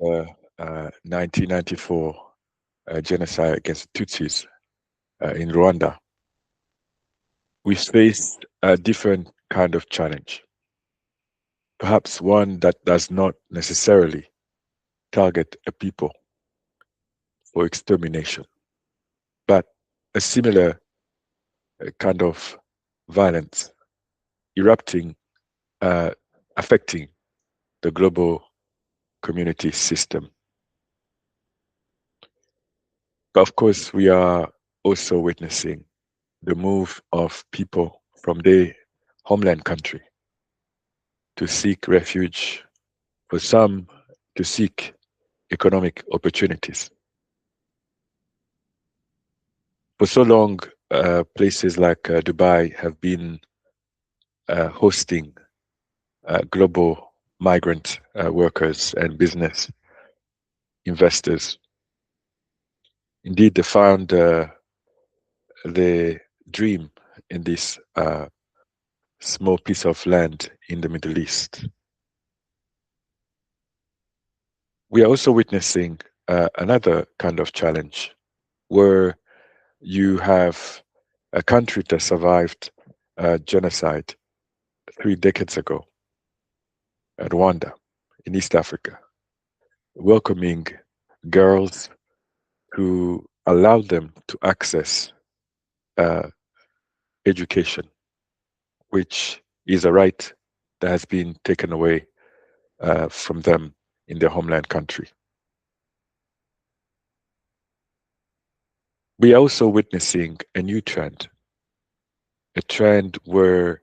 the 1994 genocide against Tutsis in Rwanda, we faced a different kind of challenge, perhaps one that does not necessarily target a people for extermination, but a similar kind of violence erupting, uh, affecting the global community system. But of course, we are also witnessing the move of people from their homeland country to seek refuge, for some to seek economic opportunities. For so long, places like Dubai have been hosting global migrant workers and business investors. Indeed, they found the dream in this small piece of land in the Middle East. We are also witnessing another kind of challenge where you have a country that survived genocide 3 decades ago, Rwanda, in East Africa, welcoming girls who allowed them to access uh, education, which is a right that has been taken away from them in their homeland country. We are also witnessing a new trend, a trend where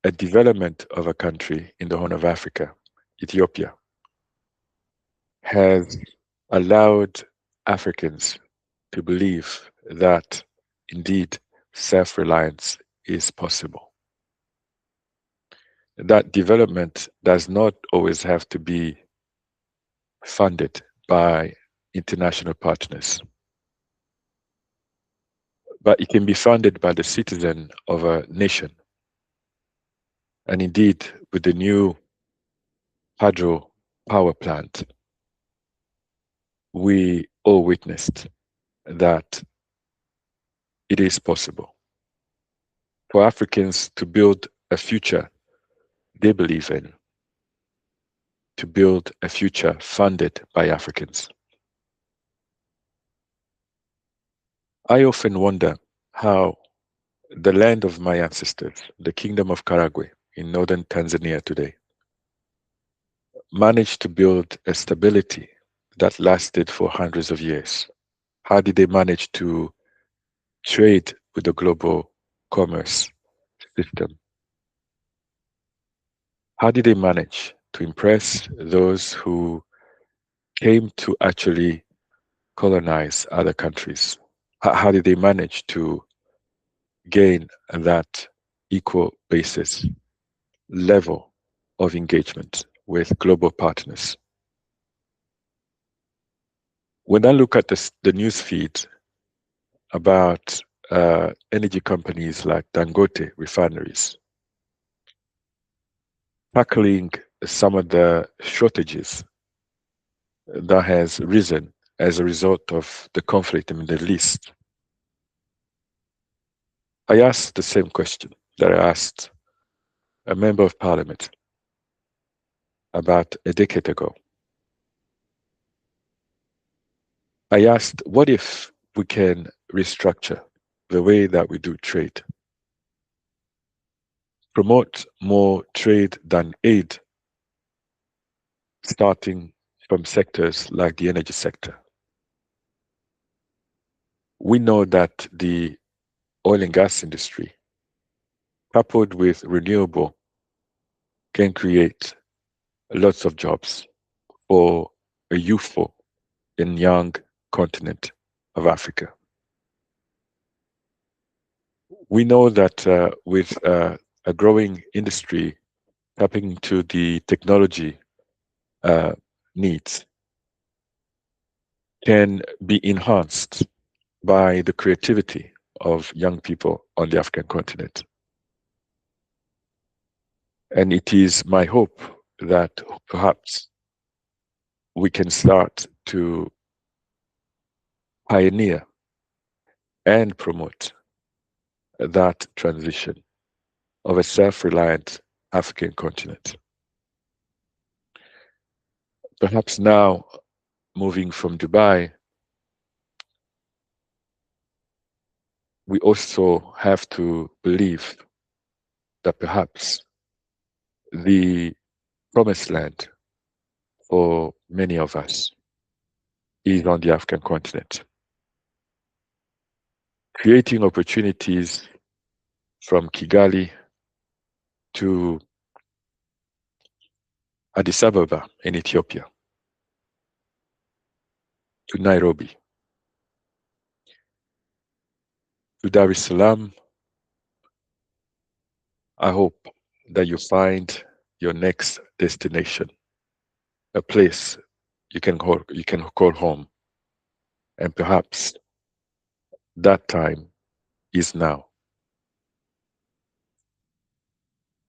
a development of a country in the Horn of Africa, Ethiopia, has allowed Africans to believe that indeed self-reliance is possible. That development does not always have to be funded by international partners, but it can be funded by the citizen of a nation. And indeed, with the new hydro power plant, we all witnessed that it is possible for Africans to build a future they believe in, to build a future funded by Africans. I often wonder how the land of my ancestors, the kingdom of Karagwe in northern Tanzania today, managed to build a stability that lasted for hundreds of years. How did they manage to trade with the global commerce system? How did they manage to impress those who came to actually colonize other countries? How did they manage to gain that equal basis level of engagement with global partners? When I look at the news feed about energy companies like Dangote refineries tackling some of the shortages that has risen as a result of the conflict in the Middle East, I asked the same question that I asked a member of parliament about a decade ago. I asked, what if we can restructure the way that we do trade, promote more trade than aid, starting from sectors like the energy sector? We know that the oil and gas industry, coupled with renewable, can create lots of jobs for a youthful and young continent of Africa. We know that with a growing industry tapping into the technology uh, needs can be enhanced by the creativity of young people on the African continent. And it is my hope that perhaps we can start to pioneer and promote that transition of a self-reliant African continent. Perhaps now, moving from Dubai, we also have to believe that perhaps the promised land for many of us is on the African continent, creating opportunities from Kigali to Addis Ababa in Ethiopia, to Nairobi, to Dar es Salaam. I hope that you find your next destination, a place you can call home, and perhaps that time is now.